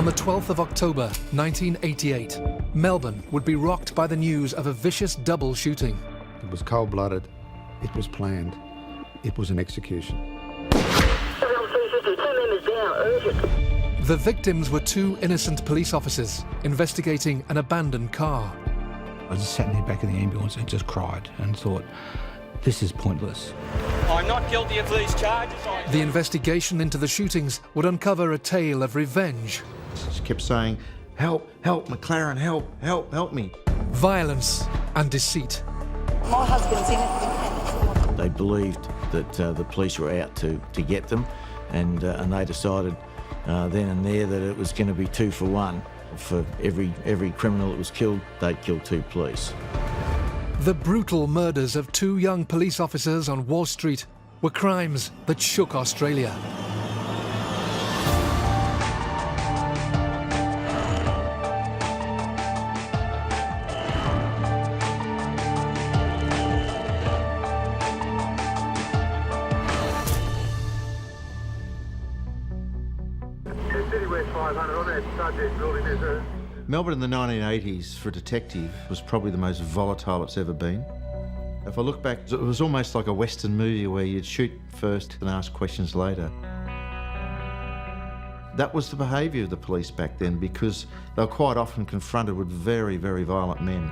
On the 12th of October 1988, Melbourne would be rocked by the news of a vicious double shooting. It was cold-blooded, it was planned, it was an execution. The victims were two innocent police officers investigating an abandoned car. I just sat in the back of the ambulance and just cried and thought, this is pointless. I'm not guilty of these charges. The investigation into the shootings would uncover a tale of revenge. She kept saying, help, help, McLaren, help, help, help me. Violence and deceit. My husband's in it. They believed that the police were out to get them, and they decided then and there that it was going to be 2 for 1. For every criminal that was killed, they'd kill 2 police. The brutal murders of 2 young police officers on Wall Street were crimes that shook Australia. Melbourne in the 1980s for a detective was probably the most volatile it's ever been. If I look back, it was almost like a Western movie where you'd shoot first and ask questions later. That was the behaviour of the police back then, because they were quite often confronted with very, very violent men.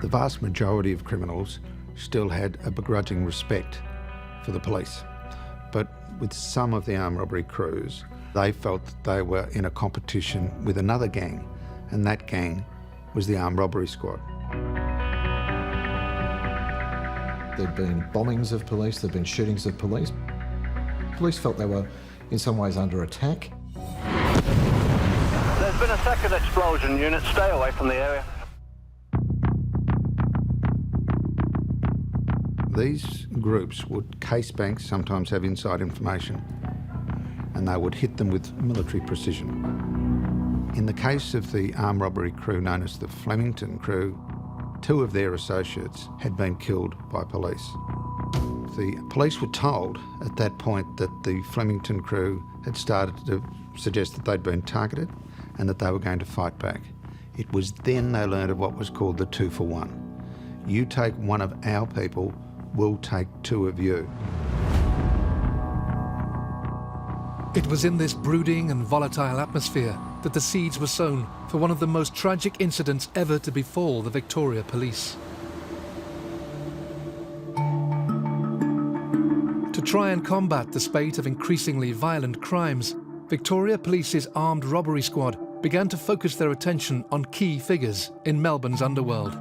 The vast majority of criminals still had a begrudging respect for the police. But with some of the armed robbery crews, they felt that they were in a competition with another gang, and that gang was the armed robbery squad. There'd been bombings of police, there'd been shootings of police. Police felt they were in some ways under attack. There's been a second explosion. Units, stay away from the area. These groups would case banks, sometimes have inside information, and they would hit them with military precision. In the case of the armed robbery crew known as the Flemington crew, 2 of their associates had been killed by police. The police were told at that point that the Flemington crew had started to suggest that they'd been targeted and that they were going to fight back. It was then they learned of what was called the 2 for 1. You take 1 of our people, we'll take 2 of you. It was in this brooding and volatile atmosphere that the seeds were sown for one of the most tragic incidents ever to befall the Victoria Police. To try and combat the spate of increasingly violent crimes, Victoria Police's armed robbery squad began to focus their attention on key figures in Melbourne's underworld.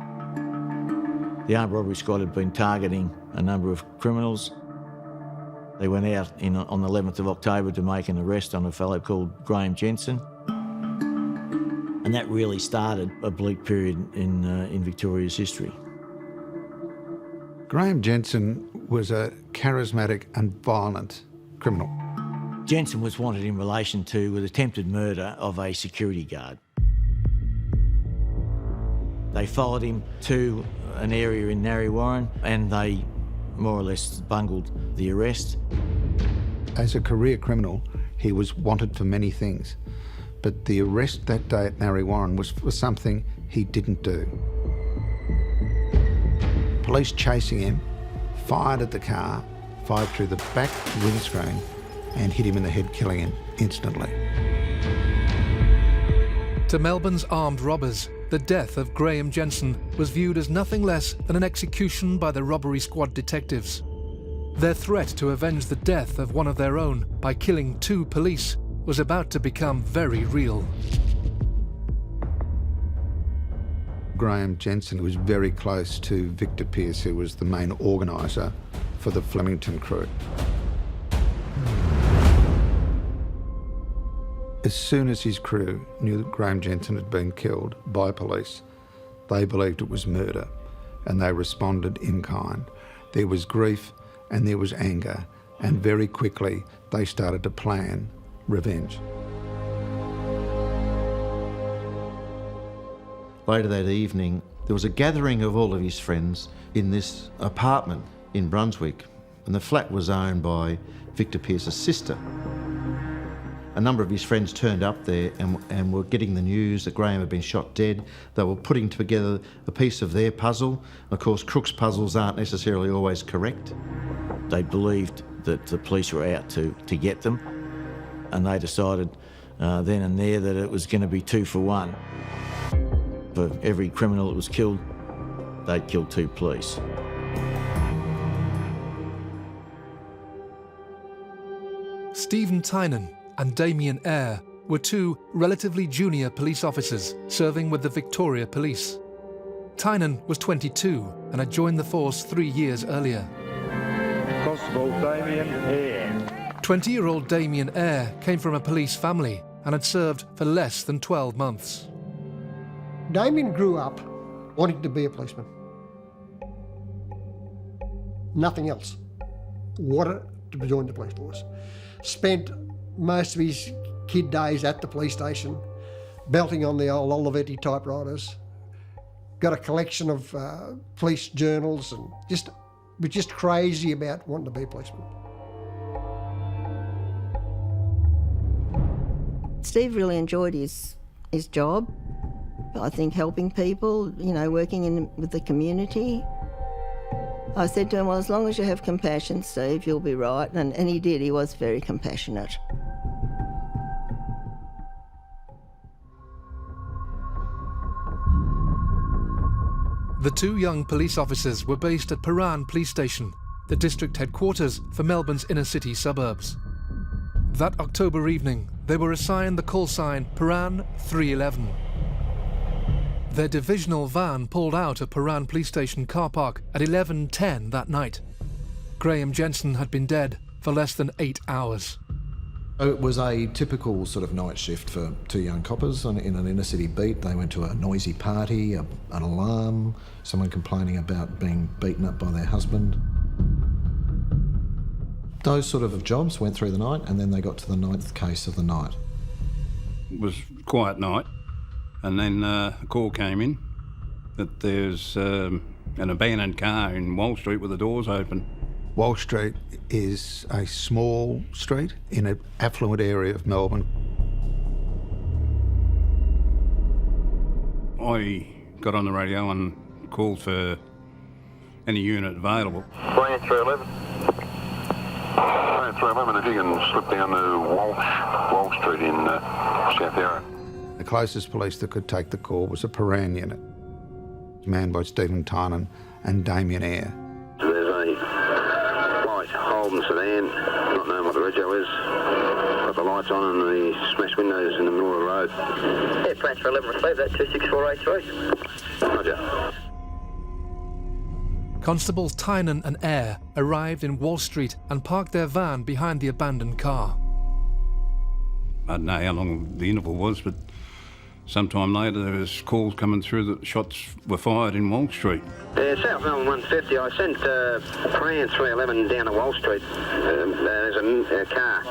The armed robbery squad had been targeting a number of criminals. They went out on the 11th of October to make an arrest on a fellow called Graham Jensen. And that really started a bleak period in Victoria's history. Graham Jensen was a charismatic and violent criminal. Jensen was wanted in relation to the attempted murder of a security guard. They followed him to an area in Narre and they more or less bungled the arrest. As a career criminal, he was wanted for many things, but the arrest that day at Narre was for something he didn't do. Police chasing him, fired at the car, fired through the back windscreen and hit him in the head, killing him instantly. To Melbourne's armed robbers, the death of Graham Jensen was viewed as nothing less than an execution by the robbery squad detectives. Their threat to avenge the death of one of their own by killing 2 police was about to become very real. Graham Jensen was very close to Victor Pearce, who was the main organiser for the Flemington crew. As soon as his crew knew that Graham Jensen had been killed by police, they believed it was murder, and they responded in kind. There was grief and there was anger, and very quickly they started to plan revenge. Later that evening, there was a gathering of all of his friends in this apartment in Brunswick, And the flat was owned by Victor Pearce's sister. A number of his friends turned up there and were getting the news that Graham had been shot dead. They were putting together a piece of their puzzle. Of course, crooks' puzzles aren't necessarily always correct. They believed that the police were out to get them, and they decided then and there that it was going to be 2 for 1. For every criminal that was killed, they'd kill 2 police. Stephen Tynan and Damian Eyre were 2 relatively junior police officers serving with the Victoria Police. Tynan was 22 and had joined the force 3 years earlier. Constable Damian Eyre. 20-year-old Damian Eyre came from a police family and had served for less than 12 months. Damian grew up wanting to be a policeman. Nothing else. Wanted to join the police force. Spent most of his kid days at the police station, belting on the old Olivetti typewriters. Got a collection of police journals and was just crazy about wanting to be a policeman. Steve really enjoyed his job. I think helping people, working with the community. I said to him, well, as long as you have compassion, Steve, you'll be right. And he did. He was very compassionate. The 2 young police officers were based at Paran Police Station, the district headquarters for Melbourne's inner-city suburbs. That October evening, they were assigned the call sign Paran 311. Their divisional van pulled out of Paran Police Station car park at 11:10 that night. Graham Jensen had been dead for less than 8 hours. It was a typical sort of night shift for 2 young coppers in an inner city beat. They went to a noisy party, an alarm, someone complaining about being beaten up by their husband. Those sort of jobs went through the night, and then they got to the 9th case of the night. It was a quiet night, and then a call came in that there's an abandoned car in Wall Street with the doors open. Wall Street is a small street in an affluent area of Melbourne. I got on the radio and called for any unit available. Brand 311. Brand 311, if you can slip down to Wall Street in South Yarra. The closest police that could take the call was a Paran unit, manned by Stephen Tynan and Damian Eyre. There's a white Holden sedan, not knowing what the rego is. Got the lights on and the smashed windows in the middle of the road. Yeah, Brand 311, receive that, 26483. Roger. Constables Tynan and Eyre arrived in Wall Street and parked their van behind the abandoned car. I don't know how long the interval was, but sometime later there was calls coming through that shots were fired in Wall Street. South Melbourne 150, I sent Brand 311 down to Wall Street. There's a car,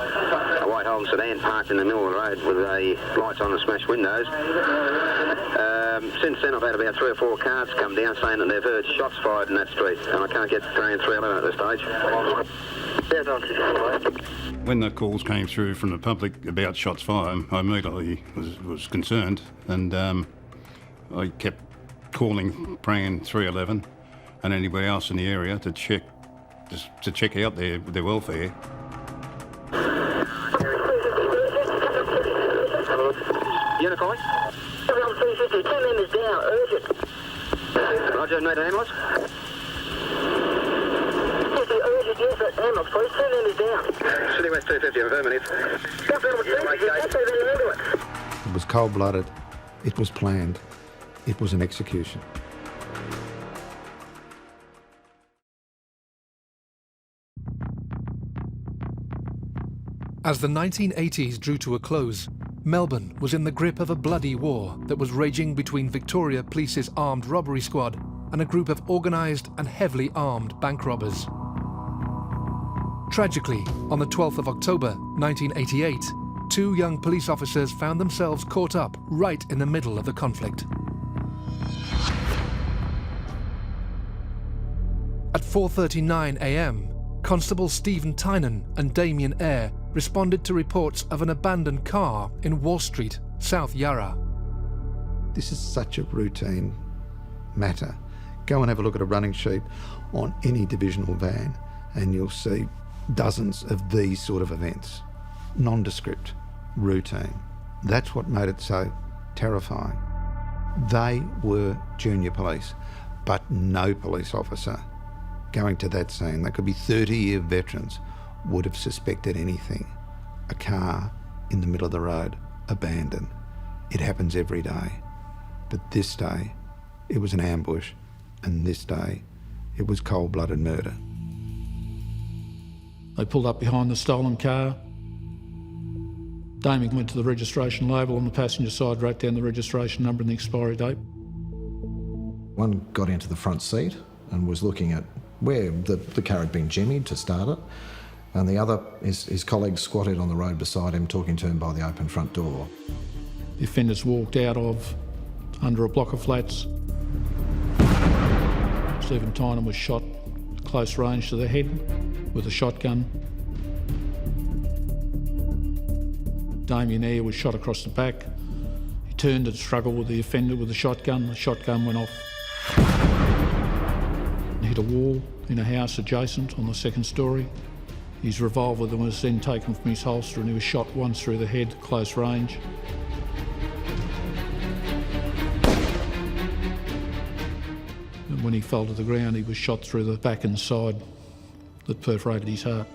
a white Holden sedan, parked in the middle of the road with the lights on and smashed windows. Since then I've had about 3 or 4 cars come down saying that they've heard shots fired in that street, and I can't get Brand 311 at this stage. When the calls came through from the public about shots fired, I immediately was concerned, and I kept calling Brand 311 and anybody else in the area to check out their welfare. Unit calling? 350, 2 members down, urgent. Roger, need an ambulance? Urgent, yes, ambulance, please, 2 members down. City West 250, affirmative. It was cold-blooded, it was planned, it was an execution. As the 1980s drew to a close, Melbourne was in the grip of a bloody war that was raging between Victoria Police's armed robbery squad and a group of organised and heavily armed bank robbers. Tragically, on the 12th of October 1988, 2 young police officers found themselves caught up right in the middle of the conflict. At 4:39 a.m, Constable Stephen Tynan and Damian Eyre responded to reports of an abandoned car in Wall Street, South Yarra. This is such a routine matter. Go and have a look at a running sheet on any divisional van and you'll see dozens of these sort of events. Nondescript, routine. That's what made it so terrifying. They were junior police, but no police officer going to that scene, they could be 30-year veterans, would have suspected anything. A car in the middle of the road, abandoned. It happens every day. But this day, it was an ambush, and this day, it was cold-blooded murder. They pulled up behind the stolen car. Damian went to the registration label on the passenger side, wrote down the registration number and the expiry date. One got into the front seat and was looking at where the car had been jimmied to start it, and the other, his colleague squatted on the road beside him, talking to him by the open front door. The offenders walked out of under a block of flats. Stephen Tynan was shot close range to the head with a shotgun. Damian Eyre was shot across the back. He turned and struggled with the offender with the shotgun. The shotgun went off. He hit a wall in a house adjacent on the second story. His revolver was then taken from his holster and he was shot once through the head, close range. And when he fell to the ground, he was shot through the back and side that perforated his heart.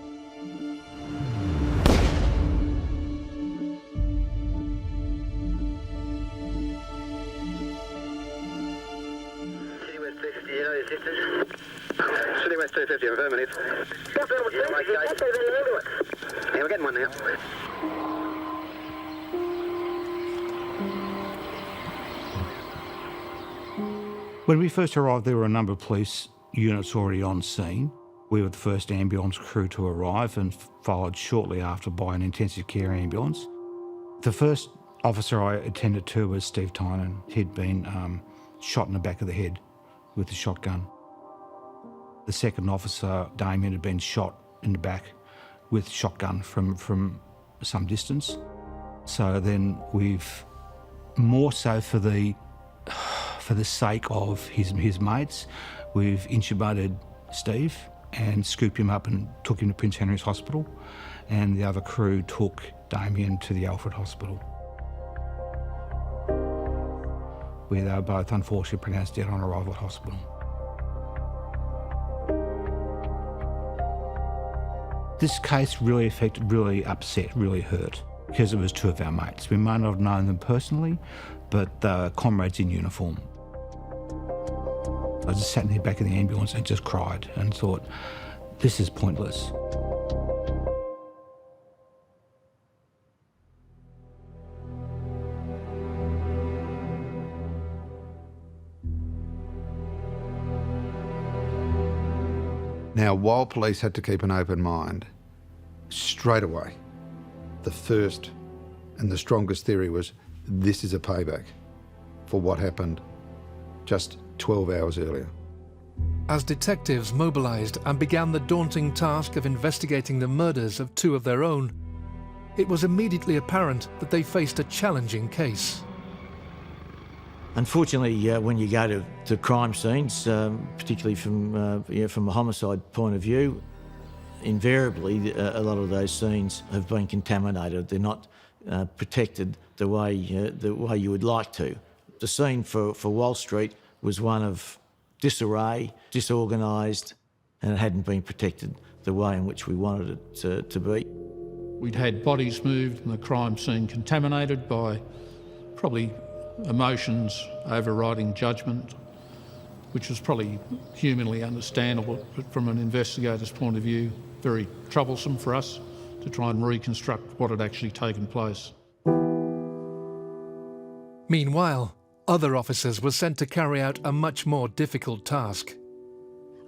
City West 250, affirmative. Yeah, we're getting one now. When we first arrived, there were a number of police units already on scene. We were the first ambulance crew to arrive and followed shortly after by an intensive care ambulance. The first officer I attended to was Steve Tynan. He'd been shot in the back of the head with a shotgun. The second officer, Damian, had been shot in the back with a shotgun from some distance. So then we've, more so for the sake of his mates, we've intubated Steve and scooped him up and took him to Prince Henry's Hospital, and the other crew took Damian to the Alfred Hospital, where they were both unfortunately pronounced dead on arrival at hospital. This case really affected, really upset, really hurt, because it was two of our mates. We might not have known them personally, but they were comrades in uniform. I just sat in the back of the ambulance and just cried and thought, this is pointless. Now, while police had to keep an open mind, straight away, the first and the strongest theory was this is a payback for what happened just 12 hours earlier. As detectives mobilised and began the daunting task of investigating the murders of two of their own, it was immediately apparent that they faced a challenging case. Unfortunately, when you go to crime scenes, particularly from a homicide point of view, invariably a lot of those scenes have been contaminated. They're not protected the way you would like to. The scene for Wall Street was one of disarray, disorganised, and it hadn't been protected the way in which we wanted it to be. We'd had bodies moved and the crime scene contaminated by probably emotions overriding judgment, which was probably humanly understandable, but from an investigator's point of view, very troublesome for us to try and reconstruct what had actually taken place. Meanwhile, other officers were sent to carry out a much more difficult task.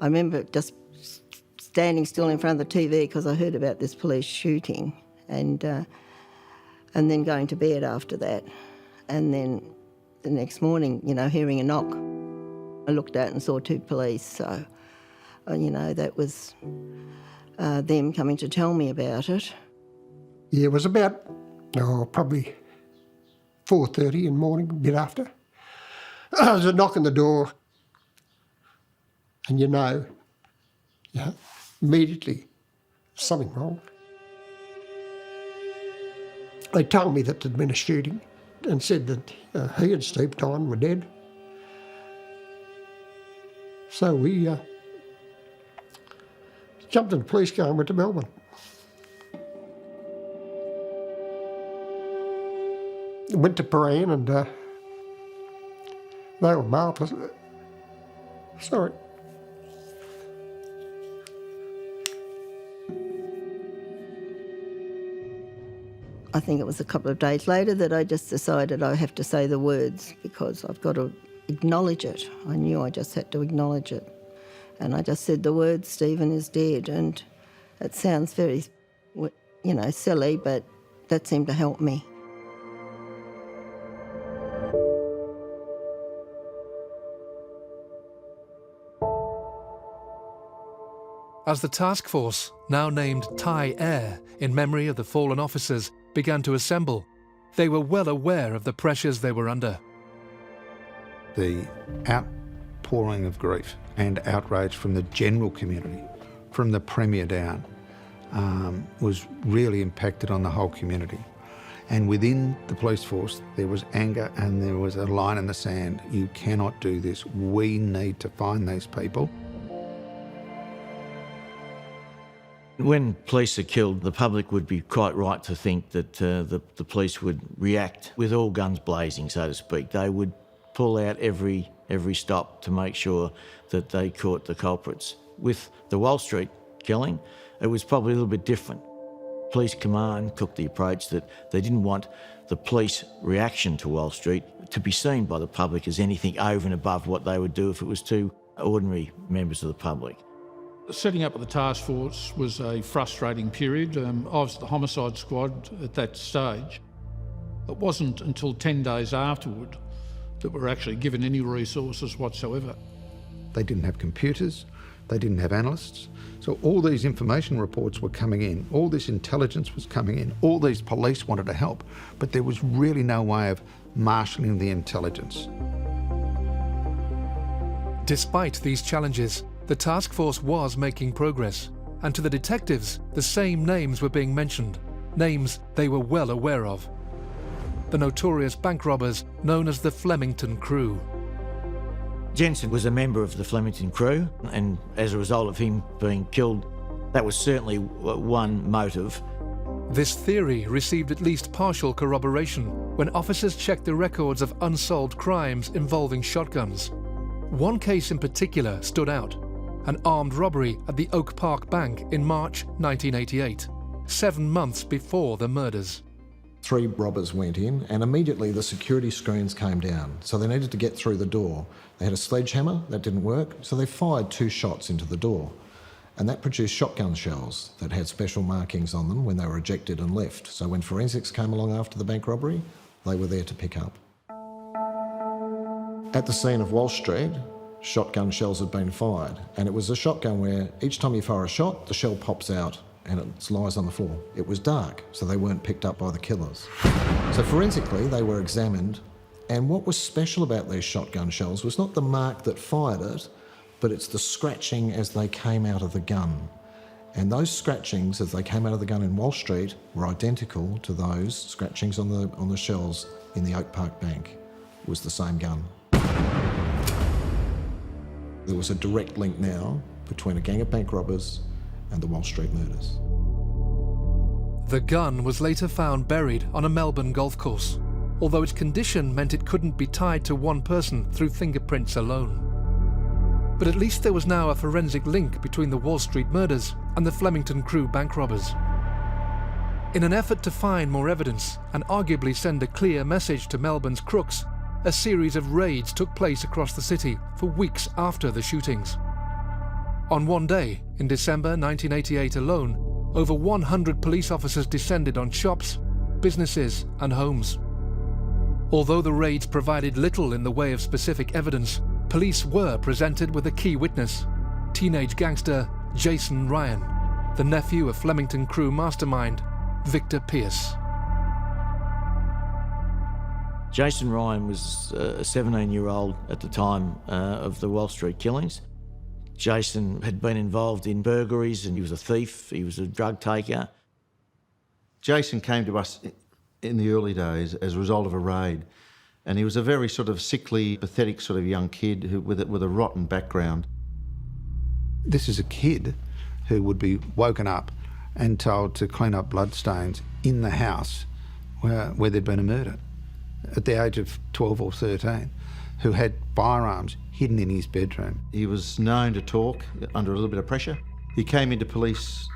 I remember just standing still in front of the TV because I heard about this police shooting, and then going to bed after that. And then the next morning, hearing a knock, I looked out and saw two police. So, that was them coming to tell me about it. Yeah, it was about, probably 4:30 in the morning, a bit after. There was a knock on the door, and immediately something wrong. They told me that there'd been a shooting and said that he and Steve Tynan were dead. So we jumped in the police car and went to Melbourne. Went to Paran and they were marvellous. Sorry. I think it was a couple of days later that I just decided I have to say the words because I've got to acknowledge it. I knew I just had to acknowledge it. And I just said the words, Stephen is dead. And it sounds very, silly, but that seemed to help me. As the task force, now named Ty-Eyre, in memory of the fallen officers, began to assemble, they were well aware of the pressures they were under. The outpouring of grief and outrage from the general community, from the Premier down, was really impacted on the whole community. And within the police force, there was anger and there was a line in the sand. You cannot do this. We need to find these people. When police are killed, the public would be quite right to think that the police would react with all guns blazing, so to speak. They would pull out every stop to make sure that they caught the culprits. With the Wall Street killing, it was probably a little bit different. Police command took the approach that they didn't want the police reaction to Wall Street to be seen by the public as anything over and above what they would do if it was to ordinary members of the public. Setting up of the task force was a frustrating period. I was at the homicide squad at that stage. It wasn't until 10 days afterward that we were actually given any resources whatsoever. They didn't have computers, they didn't have analysts. So all these information reports were coming in, all this intelligence was coming in, all these police wanted to help, but there was really no way of marshalling the intelligence. Despite these challenges, the task force was making progress, and to the detectives, the same names were being mentioned, names they were well aware of. The notorious bank robbers known as the Flemington crew. Jensen was a member of the Flemington crew, and as a result of him being killed, that was certainly one motive. This theory received at least partial corroboration when officers checked the records of unsolved crimes involving shotguns. One case in particular stood out: an armed robbery at the Oak Park Bank in March 1988, 7 months before the murders. 3 robbers went in and immediately the security screens came down, so they needed to get through the door. They had a sledgehammer, that didn't work, so they fired 2 shots into the door, and that produced shotgun shells that had special markings on them when they were ejected and left. So when forensics came along after the bank robbery, they were there to pick up. At the scene of Wall Street, shotgun shells had been fired, and it was a shotgun where each time you fire a shot, the shell pops out and it lies on the floor. It was dark, so they weren't picked up by the killers. So forensically, they were examined, and what was special about these shotgun shells was not the mark that fired it, but it's the scratching as they came out of the gun. And those scratchings as they came out of the gun in Wall Street were identical to those scratchings on the shells in the Oak Park Bank. It was the same gun. There was a direct link now between a gang of bank robbers and the Wall Street murders. The gun was later found buried on a Melbourne golf course, although its condition meant it couldn't be tied to one person through fingerprints alone. But at least there was now a forensic link between the Wall Street murders and the Flemington crew bank robbers. In an effort to find more evidence and arguably send a clear message to Melbourne's crooks, a series of raids took place across the city for weeks after the shootings. On one day, in December 1988 alone, over 100 police officers descended on shops, businesses and homes. Although the raids provided little in the way of specific evidence, police were presented with a key witness, teenage gangster Jason Ryan, the nephew of Flemington crew mastermind, Victor Pearce. Jason Ryan was a 17-year-old at the time of the Wall Street killings. Jason had been involved in burglaries and he was a thief, he was a drug taker. Jason came to us in the early days as a result of a raid, and he was a very sort of sickly, pathetic sort of young kid with a rotten background. This is a kid who would be woken up and told to clean up bloodstains in the house where there'd been a murder at the age of 12 or 13, who had firearms hidden in his bedroom. He was known to talk under a little bit of pressure. He came into police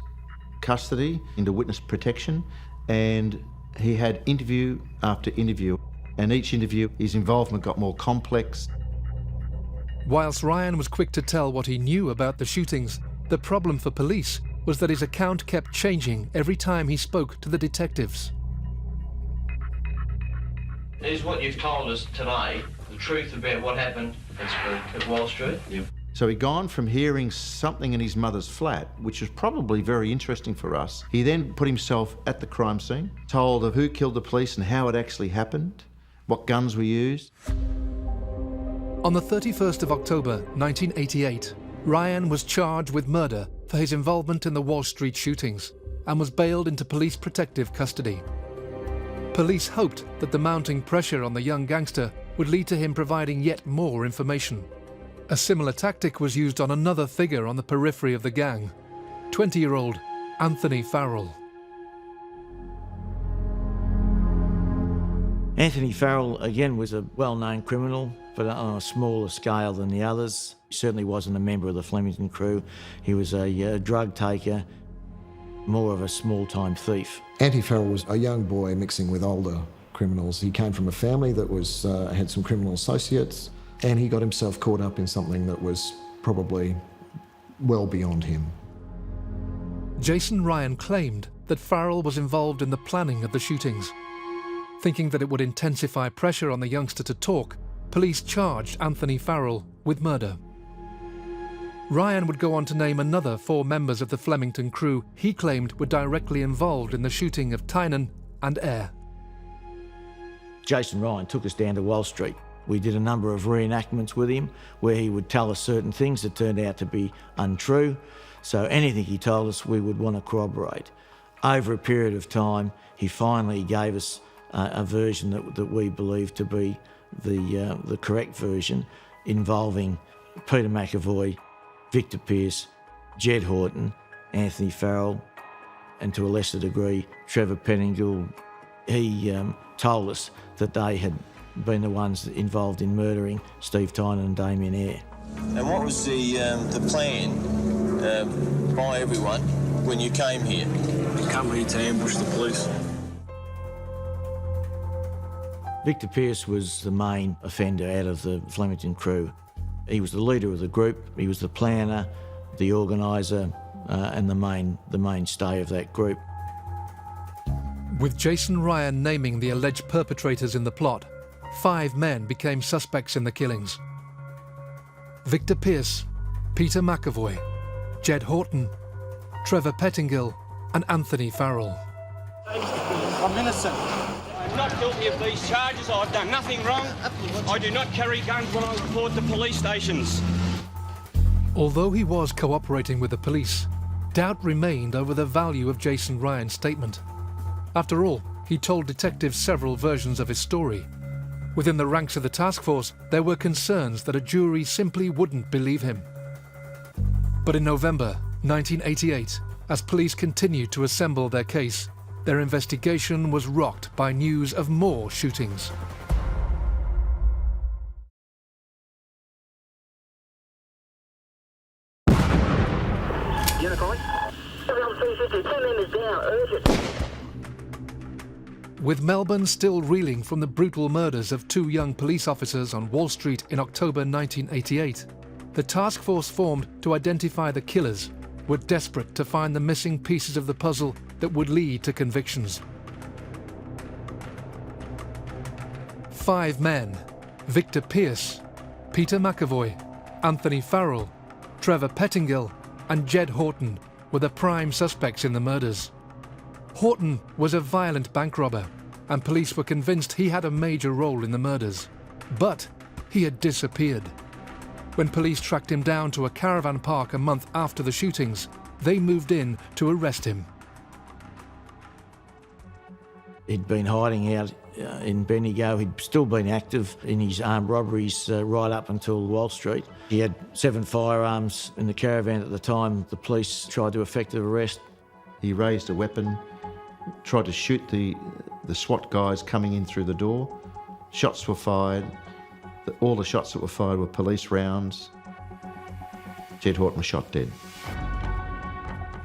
custody, into witness protection, and he had interview after interview, and each interview his involvement got more complex. Whilst Ryan was quick to tell what he knew about the shootings, the problem for police was that his account kept changing every time he spoke to the detectives. Is what you've told us today the truth about what happened at Wall Street? Yep. So he'd gone from hearing something in his mother's flat, which was probably very interesting for us. He then put himself at the crime scene, told of who killed the police and how it actually happened, what guns were used. On the 31st of October 1988, Ryan was charged with murder for his involvement in the Wall Street shootings and was bailed into police protective custody. Police hoped that the mounting pressure on the young gangster would lead to him providing yet more information. A similar tactic was used on another figure on the periphery of the gang, 20-year-old Anthony Farrell. Anthony Farrell, again, was a well-known criminal, but on a smaller scale than the others. He certainly wasn't a member of the Flemington crew. He was a drug taker, more of a small-time thief. Anthony Farrell was a young boy mixing with older criminals. He came from a family that was had some criminal associates, and he got himself caught up in something that was probably well beyond him. Jason Ryan claimed that Farrell was involved in the planning of the shootings. Thinking that it would intensify pressure on the youngster to talk, police charged Anthony Farrell with murder. Ryan would go on to name another 4 members of the Flemington crew he claimed were directly involved in the shooting of Tynan and Eyre. Jason Ryan took us down to Wall Street. We did a number of reenactments with him where he would tell us certain things that turned out to be untrue. So anything he told us, we would want to corroborate. Over a period of time, he finally gave us a version that we believed to be the correct version, involving Peter McAvoy, Victor Pearce, Jed Horton, Anthony Farrell, and to a lesser degree, Trevor Pettingill. He told us that they had been the ones involved in murdering Steve Tynan and Damian Eyre. And what was the plan by everyone when you came here? Come here to ambush the police. Victor Pearce was the main offender out of the Flemington crew. He was the leader of the group, he was the planner, the organiser, and the mainstay of that group. With Jason Ryan naming the alleged perpetrators in the plot, 5 men became suspects in the killings. Victor Pearce, Peter McAvoy, Jed Horton, Trevor Pettingill, and Anthony Farrell. I'm innocent. I'm not guilty of these charges. I've done nothing wrong. I do not carry guns when I report to police stations. Although he was cooperating with the police, doubt remained over the value of Jason Ryan's statement. After all, he told detectives several versions of his story. Within the ranks of the task force, there were concerns that a jury simply wouldn't believe him. But in November 1988, as police continued to assemble their case, their investigation was rocked by news of more shootings. With Melbourne still reeling from the brutal murders of 2 young police officers on Wall Street in October 1988, the task force formed to identify the killers were desperate to find the missing pieces of the puzzle that would lead to convictions. 5 men, Victor Pearce, Peter McAvoy, Anthony Farrell, Trevor Pettingill, and Jed Horton, were the prime suspects in the murders. Horton was a violent bank robber, and police were convinced he had a major role in the murders. But he had disappeared. When police tracked him down to a caravan park a month after the shootings, they moved in to arrest him. He'd been hiding out in Bendigo. He'd still been active in his armed robberies right up until Wall Street. He had 7 firearms in the caravan at the time the police tried to effect the arrest. He raised a weapon, tried to shoot the SWAT guys coming in through the door. Shots were fired. All the shots that were fired were police rounds. Jed Horton was shot dead.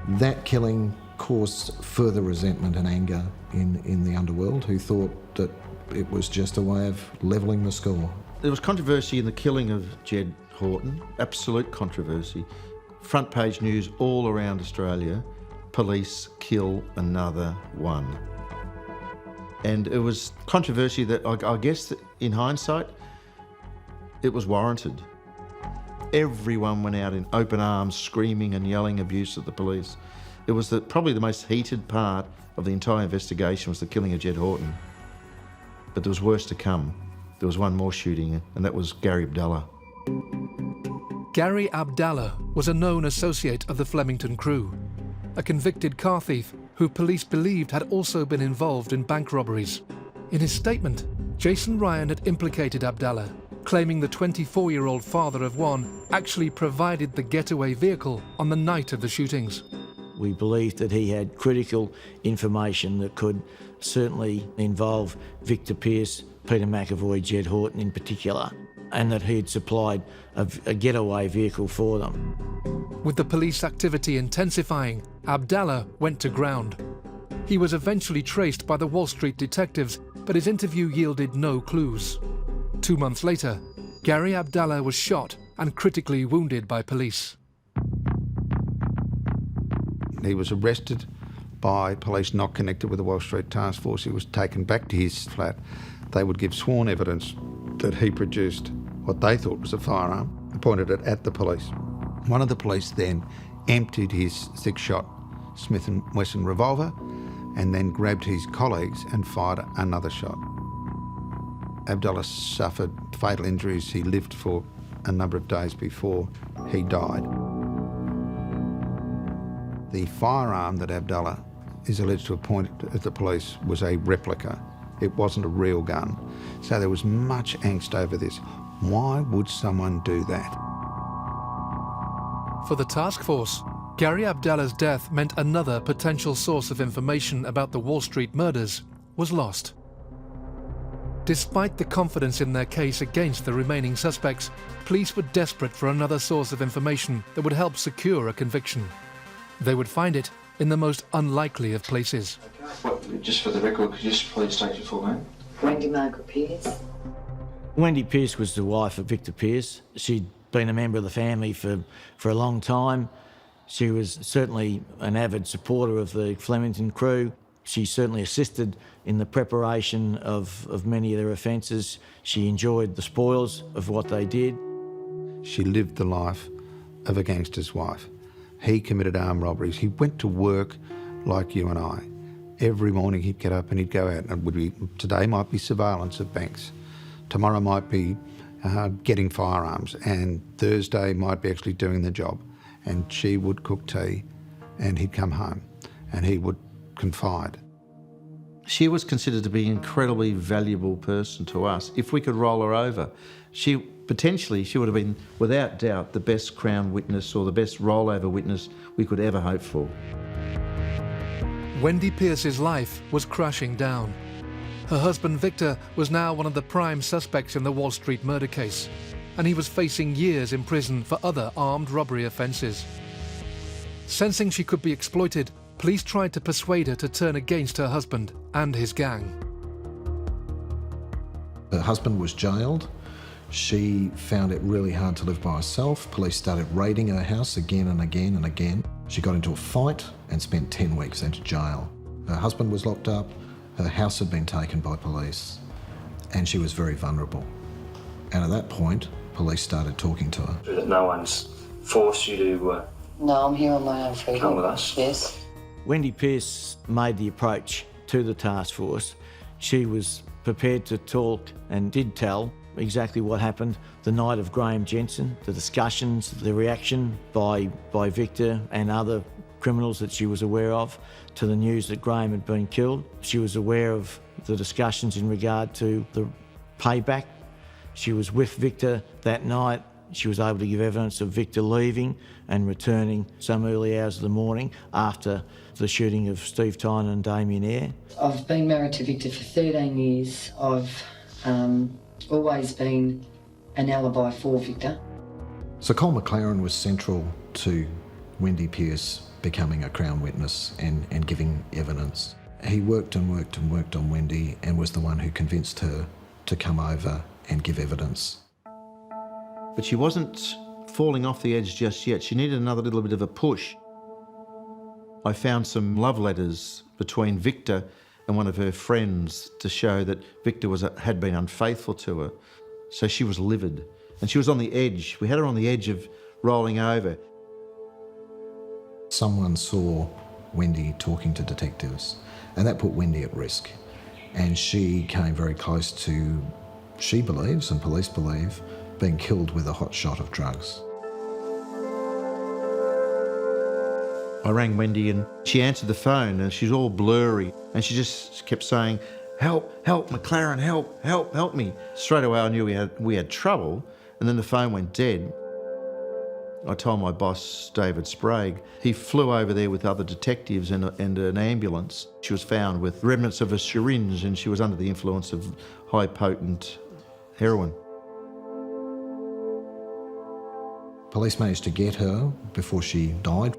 That killing caused further resentment and anger in the underworld, who thought that it was just a way of levelling the score. There was controversy in the killing of Jed Horton, absolute controversy. Front page news all around Australia, police kill another one. And it was controversy that I guess that in hindsight, it was warranted. Everyone went out in open arms, screaming and yelling abuse at the police. It was probably the most heated part of the entire investigation was the killing of Jed Horton. But there was worse to come. There was one more shooting, and that was Gary Abdalla. Gary Abdalla was a known associate of the Flemington crew, a convicted car thief who police believed had also been involved in bank robberies. In his statement, Jason Ryan had implicated Abdalla, claiming the 24-year-old father of one actually provided the getaway vehicle on the night of the shootings. We believed that he had critical information that could certainly involve Victor Pearce, Peter McAvoy, Jed Horton in particular, and that he had supplied a getaway vehicle for them. With the police activity intensifying, Abdalla went to ground. He was eventually traced by the Wall Street detectives, but his interview yielded no clues. 2 months later, Gary Abdalla was shot and critically wounded by police. He was arrested by police not connected with the Wall Street Task Force. He was taken back to his flat. They would give sworn evidence that he produced what they thought was a firearm and pointed it at the police. One of the police then emptied his 6-shot Smith & Wesson revolver and then grabbed his colleagues and fired another shot. Abdalla suffered fatal injuries. He lived for a number of days before he died. The firearm that Abdalla is alleged to have pointed at the police was a replica. It wasn't a real gun. So there was much angst over this. Why would someone do that? For the task force, Gary Abdalla's death meant another potential source of information about the Wall Street murders was lost. Despite the confidence in their case against the remaining suspects, police were desperate for another source of information that would help secure a conviction. They would find it in the most unlikely of places. Just for the record, could you just please state your full name? Wendy Margaret Pearce. Wendy Pearce was the wife of Victor Pearce. She'd been a member of the family for a long time. She was certainly an avid supporter of the Flemington crew. She certainly assisted in the preparation of many of their offences. She enjoyed the spoils of what they did. She lived the life of a gangster's wife. He committed armed robberies. He went to work like you and I. Every morning he'd get up and he'd go out, and it would be, today might be surveillance of banks. Tomorrow might be getting firearms, and Thursday might be actually doing the job. And she would cook tea and he'd come home and he would confide. She was considered to be an incredibly valuable person to us. If we could roll her over, she would have been, without doubt, the best Crown witness or the best rollover witness we could ever hope for. Wendy Pearce's life was crashing down. Her husband Victor was now one of the prime suspects in the Wall Street murder case, and he was facing years in prison for other armed robbery offences. Sensing she could be exploited, police tried to persuade her to turn against her husband and his gang. Her husband was jailed. She found it really hard to live by herself. Police started raiding her house again and again and again. She got into a fight and spent 10 weeks into jail. Her husband was locked up. Her house had been taken by police, and she was very vulnerable. And at that point, police started talking to her. That no one's forced you to No, I'm here on my own freedom. Come with us. Yes. Wendy Pearce made the approach to the task force. She was prepared to talk and did tell exactly what happened the night of Graham Jensen, the discussions, the reaction by Victor and other criminals that she was aware of to the news that Graham had been killed. She was aware of the discussions in regard to the payback. She was with Victor that night. She was able to give evidence of Victor leaving and returning some early hours of the morning after the shooting of Steve Tynan and Damian Eyre. I've been married to Victor for 13 years. I've always been an alibi for Victor. So Cole McLaren was central to Wendy Pearce becoming a Crown witness and giving evidence. He worked and worked and worked on Wendy and was the one who convinced her to come over and give evidence. But she wasn't falling off the edge just yet. She needed another little bit of a push. I found some love letters between Victor and one of her friends to show that Victor had been unfaithful to her. So she was livid and she was on the edge. We had her on the edge of rolling over. Someone saw Wendy talking to detectives and that put Wendy at risk. And she came very close to, she believes and police believe, being killed with a hot shot of drugs. I rang Wendy and she answered the phone and she's all blurry and she just kept saying, "Help, help, McLaren, help, help, help me." Straight away I knew we had trouble, and then the phone went dead. I told my boss, David Sprague. He flew over there with other detectives and an ambulance. She was found with remnants of a syringe and she was under the influence of high potent heroin. Police managed to get her before she died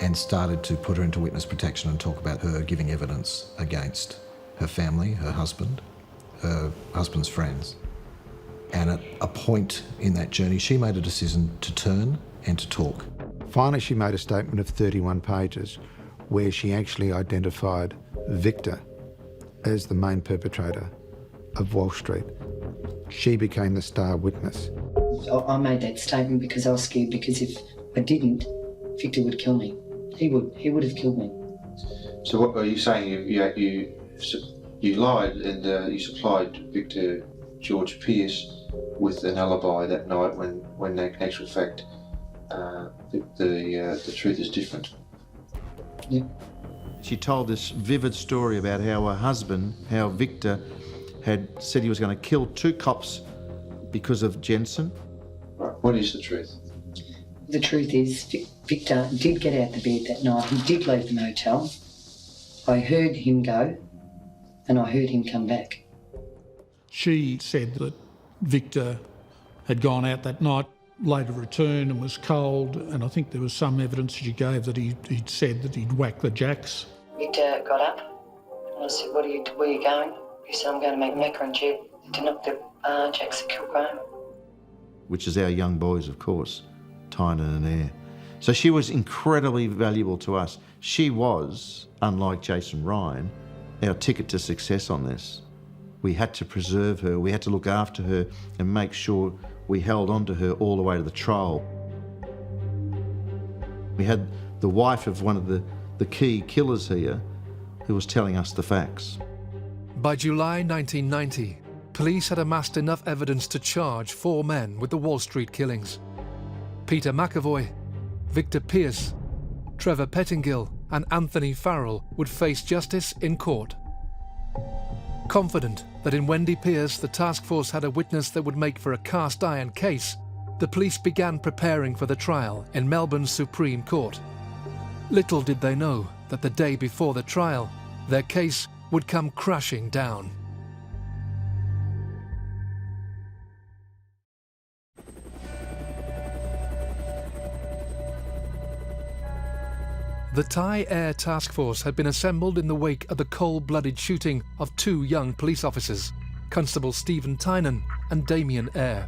and started to put her into witness protection and talk about her giving evidence against her family, her husband's friends. And at a point in that journey, she made a decision to turn and to talk. Finally, she made a statement of 31 pages where she actually identified Victor as the main perpetrator of Wall Street. She became the star witness. I made that statement because I was scared, because if I didn't, Victor would kill me. He would have killed me. So what are you saying? You lied and you supplied Victor George Pearce with an alibi that night when in actual fact the truth is different. Yeah. She told this vivid story about how her husband, how Victor, had said he was going to kill 2 cops because of Jensen. Right. What is the truth? The truth is, Victor did get out of bed that night. He did leave the motel. I heard him go, and I heard him come back. She said that Victor had gone out that night, later returned and was cold, and I think there was some evidence she gave that he'd said that he'd whacked the jacks. Victor got up, and I said, where are you going? He said, I'm going to make macaroni cheese to knock the jacks and kill Graham. Which is our young boys, of course, Tynan and Eyre. So she was incredibly valuable to us. She was, unlike Jason Ryan, our ticket to success on this. We had to preserve her, we had to look after her and make sure we held on to her all the way to the trial. We had the wife of one of the key killers here who was telling us the facts. By July 1990, police had amassed enough evidence to charge 4 men with the Wall Street killings. Peter McAvoy, Victor Pearce, Trevor Pettingill and Anthony Farrell would face justice in court. Confident that in Wendy Pearce the task force had a witness that would make for a cast-iron case, the police began preparing for the trial in Melbourne's Supreme Court. Little did they know that the day before the trial, their case would come crashing down. The Ty-Eyre task force had been assembled in the wake of the cold-blooded shooting of 2 young police officers, Constable Stephen Tynan and Damian Eyre.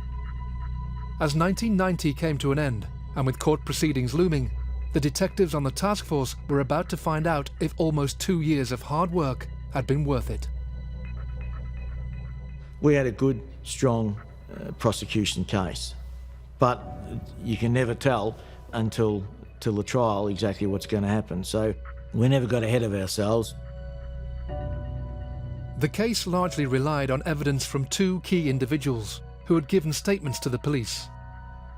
As 1990 came to an end, and with court proceedings looming, the detectives on the task force were about to find out if almost 2 years of hard work had been worth it. We had a good, strong prosecution case, but you can never tell until till the trial exactly what's going to happen. So we never got ahead of ourselves. The case largely relied on evidence from two key individuals who had given statements to the police.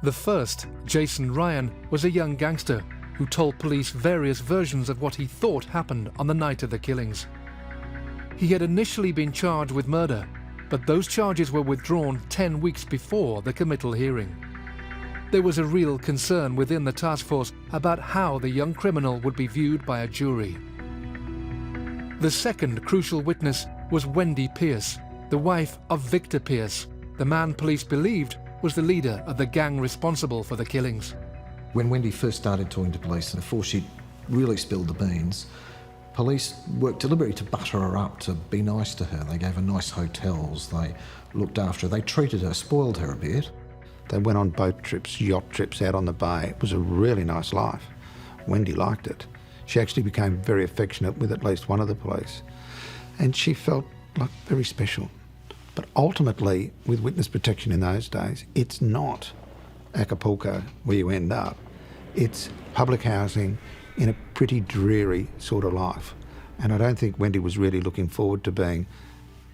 The first, Jason Ryan, was a young gangster who told police various versions of what he thought happened on the night of the killings. He had initially been charged with murder, but those charges were withdrawn 10 weeks before the committal hearing. There was a real concern within the task force about how the young criminal would be viewed by a jury. The second crucial witness was Wendy Pearce, the wife of Victor Pearce, the man police believed was the leader of the gang responsible for the killings. When Wendy first started talking to police, before she really spilled the beans, police worked deliberately to butter her up, to be nice to her. They gave her nice hotels, they looked after her, they treated her, spoiled her a bit. They went on boat trips, yacht trips out on the bay. It was a really nice life. Wendy liked it. She actually became very affectionate with at least one of the police. And she felt like very special. But ultimately, with witness protection in those days, it's not Acapulco where you end up. It's public housing in a pretty dreary sort of life. And I don't think Wendy was really looking forward to being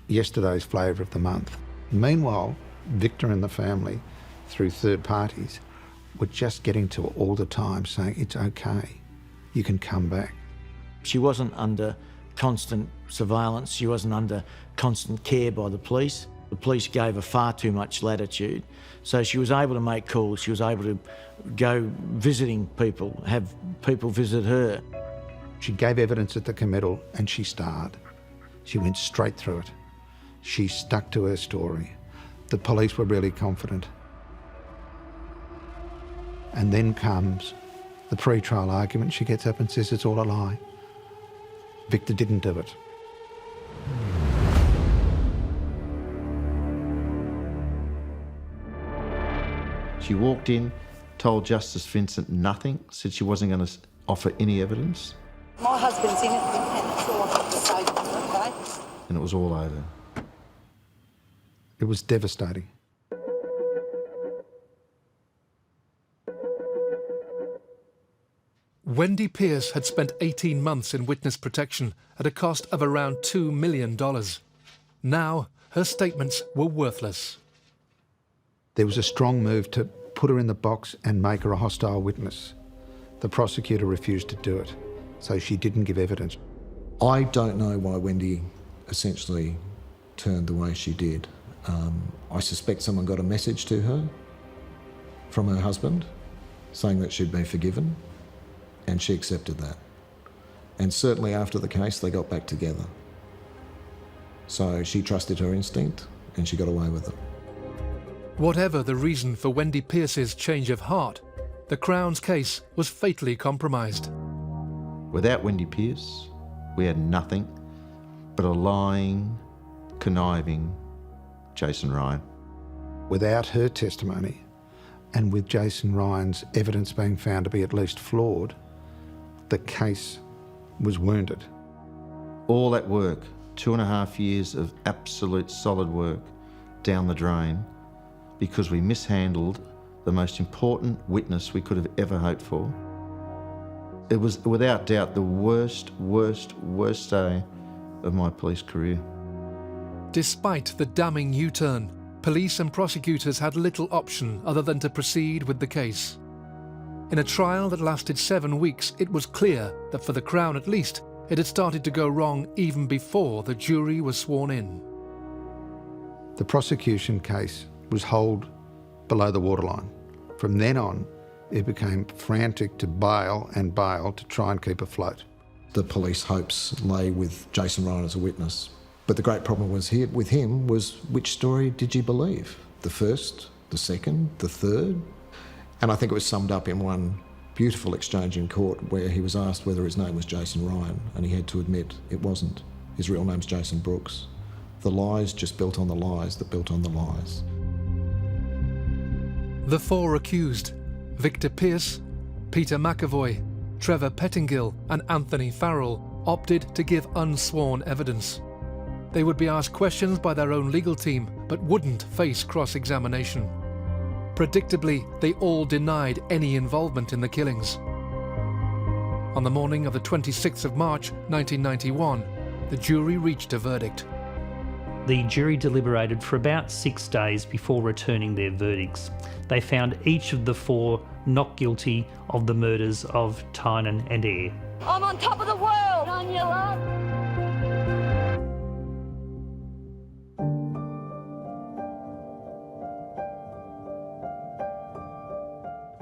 yesterday's flavour of the month. Meanwhile, Victor and the family, through third parties, were just getting to her all the time saying, it's okay, you can come back. She wasn't under constant surveillance, she wasn't under constant care by the police. The police gave her far too much latitude. So she was able to make calls, she was able to go visiting people, have people visit her. She gave evidence at the committal and she starred. She went straight through it. She stuck to her story. The police were really confident. And then comes the pre-trial argument. She gets up and says it's all a lie. Victor didn't do it. She walked in, told Justice Vincent nothing, said she wasn't going to offer any evidence. My husband's in it, and that's all I've got to say, okay? And it was all over. It was devastating. Wendy Pearce had spent 18 months in witness protection at a cost of around $2 million. Now, her statements were worthless. There was a strong move to put her in the box and make her a hostile witness. The prosecutor refused to do it, so she didn't give evidence. I don't know why Wendy essentially turned the way she did. I suspect someone got a message to her from her husband saying that she'd been forgiven, and she accepted that. And certainly after the case, they got back together. So she trusted her instinct and she got away with it. Whatever the reason for Wendy Pearce's change of heart, the Crown's case was fatally compromised. Without Wendy Pearce, we had nothing but a lying, conniving Jason Ryan. Without her testimony, and with Jason Ryan's evidence being found to be at least flawed, the case was wounded. All that work, 2.5 years of absolute solid work, down the drain because we mishandled the most important witness we could have ever hoped for. It was without doubt the worst day of my police career. Despite the damning U-turn, police and prosecutors had little option other than to proceed with the case. In a trial that lasted 7 weeks, it was clear that for the Crown at least, it had started to go wrong even before the jury was sworn in. The prosecution case was holed below the waterline. From then on, it became frantic to bail and bail to try and keep afloat. The police hopes lay with Jason Ryan as a witness. But the great problem was here with him was, which story did you believe? The first, the second, the third? And I think it was summed up in one beautiful exchange in court where he was asked whether his name was Jason Ryan, and he had to admit it wasn't. His real name's Jason Brooks. The lies just built on the lies that built on the lies. The four accused, Victor Pearce, Peter McAvoy, Trevor Pettingill and Anthony Farrell, opted to give unsworn evidence. They would be asked questions by their own legal team, but wouldn't face cross-examination. Predictably, they all denied any involvement in the killings. On the morning of the 26th of March 1991, the jury reached a verdict. The jury deliberated for about 6 days before returning their verdicts. They found each of the 4 not guilty of the murders of Tynan and Eyre. I'm on top of the world, on you lot.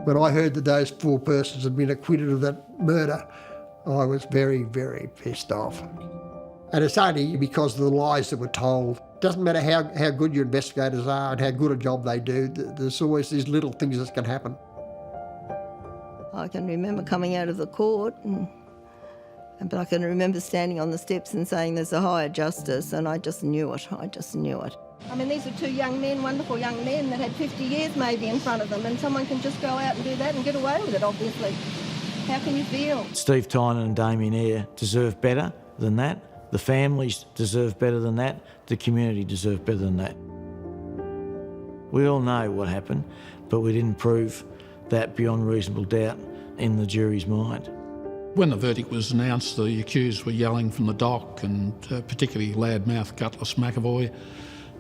When I heard that those 4 persons had been acquitted of that murder, I was very, very pissed off. And it's only because of the lies that were told. Doesn't matter how good your investigators are and how good a job they do, there's always these little things that can happen. I can remember coming out of the court, but I can remember standing on the steps and saying there's a higher justice, and I just knew it. I mean, these are 2 young men, wonderful young men that had 50 years maybe in front of them, and someone can just go out and do that and get away with it, obviously. How can you feel? Steve Tynan and Damian Eyre deserve better than that. The families deserve better than that. The community deserve better than that. We all know what happened, but we didn't prove that beyond reasonable doubt in the jury's mind. When the verdict was announced, the accused were yelling from the dock, and particularly loudmouth Gutless McAvoy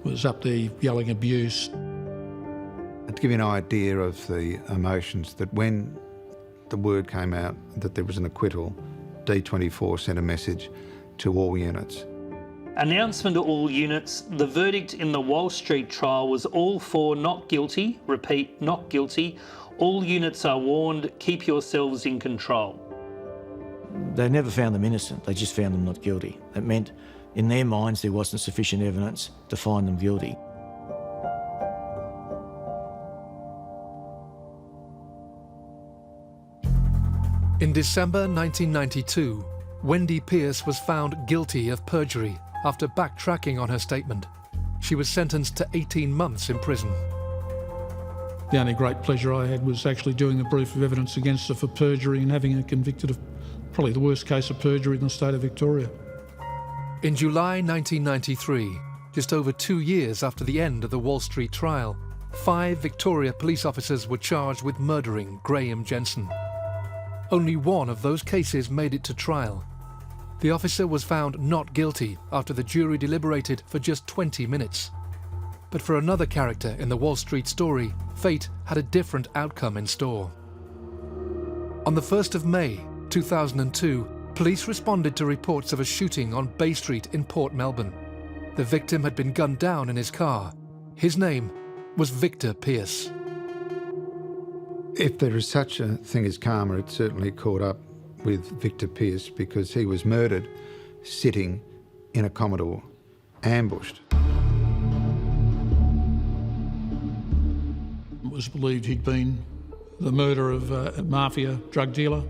was up there yelling abuse. To give you an idea of the emotions, that when the word came out that there was an acquittal, D24 sent a message to all units. Announcement to all units, the verdict in the Wall Street trial was all 4 not guilty, repeat, not guilty. All units are warned, keep yourselves in control. They never found them innocent, they just found them not guilty. It meant in their minds there wasn't sufficient evidence to find them guilty. In December 1992, Wendy Pearce was found guilty of perjury after backtracking on her statement. She was sentenced to 18 months in prison. The only great pleasure I had was actually doing the brief of evidence against her for perjury and having her convicted of probably the worst case of perjury in the state of Victoria. In July 1993, just over 2 years after the end of the Wall Street trial, 5 Victoria police officers were charged with murdering Graham Jensen. Only one of those cases made it to trial. The officer was found not guilty after the jury deliberated for just 20 minutes. But for another character in the Wall Street story, fate had a different outcome in store. On the 1st of May 2002, police responded to reports of a shooting on Bay Street in Port Melbourne. The victim had been gunned down in his car. His name was Victor Pearce. If there is such a thing as karma, it certainly caught up with Victor Pearce, because he was murdered sitting in a Commodore, ambushed. It was believed he'd been the murderer of a mafia drug dealer,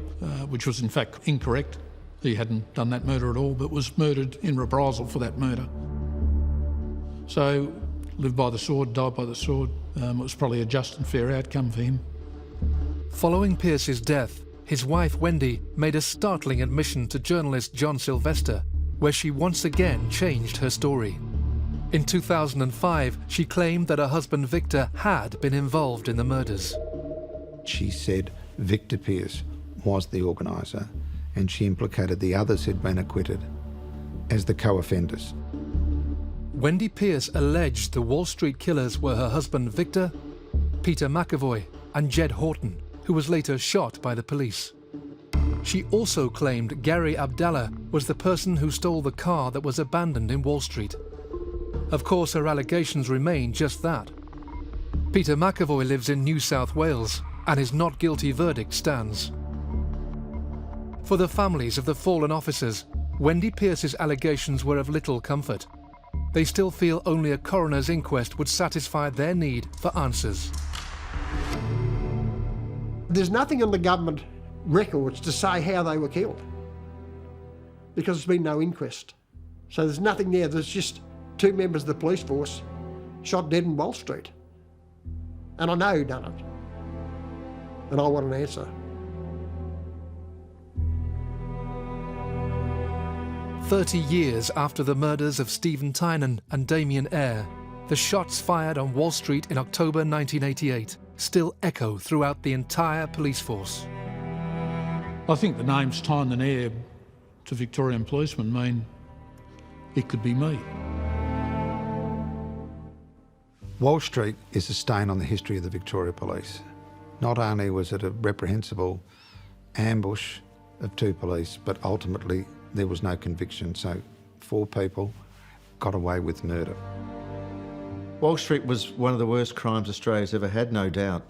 which was in fact incorrect. He hadn't done that murder at all, but was murdered in reprisal for that murder. So, lived by the sword, died by the sword. It was probably a just and fair outcome for him. Following Pearce's death, his wife Wendy made a startling admission to journalist John Sylvester, where she once again changed her story. In 2005, she claimed that her husband Victor had been involved in the murders. She said Victor Pearce was the organiser, and she implicated the others who'd been acquitted as the co-offenders. Wendy Pearce alleged the Wall Street killers were her husband Victor, Peter McAvoy, and Jed Horton, who was later shot by the police. She also claimed Gary Abdalla was the person who stole the car that was abandoned in Wall Street. Of course, her allegations remain just that. Peter McAvoy lives in New South Wales, and his not guilty verdict stands. For the families of the fallen officers, Wendy Pearce's allegations were of little comfort. They still feel only a coroner's inquest would satisfy their need for answers. There's nothing on the government records to say how they were killed, because there's been no inquest. So there's nothing there. There's just 2 members of the police force shot dead in Wall Street. And I know who done it. And I want an answer. "30 years after the murders of Stephen Tynan and Damian Eyre, the shots fired on Wall Street in October 1988 still echo throughout the entire police force. I think the names Tynan to Victorian policemen mean it could be me. Wall Street is a stain on the history of the Victoria Police. Not only was it a reprehensible ambush of 2 police, but ultimately there was no conviction, so 4 people got away with murder. Wall Street was one of the worst crimes Australia's ever had, no doubt.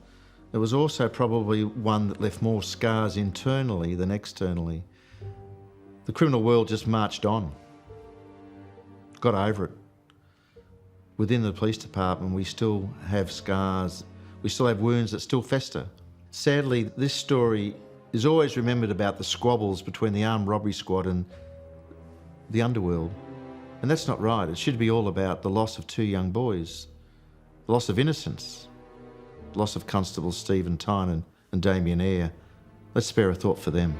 It was also probably one that left more scars internally than externally. The criminal world just marched on, got over it. Within the police department, we still have scars, we still have wounds that still fester. Sadly, this story is always remembered about the squabbles between the armed robbery squad and the underworld. And that's not right. It should be all about the loss of 2 young boys, the loss of innocence, the loss of Constables Stephen Tynan and Damian Eyre. Let's spare a thought for them.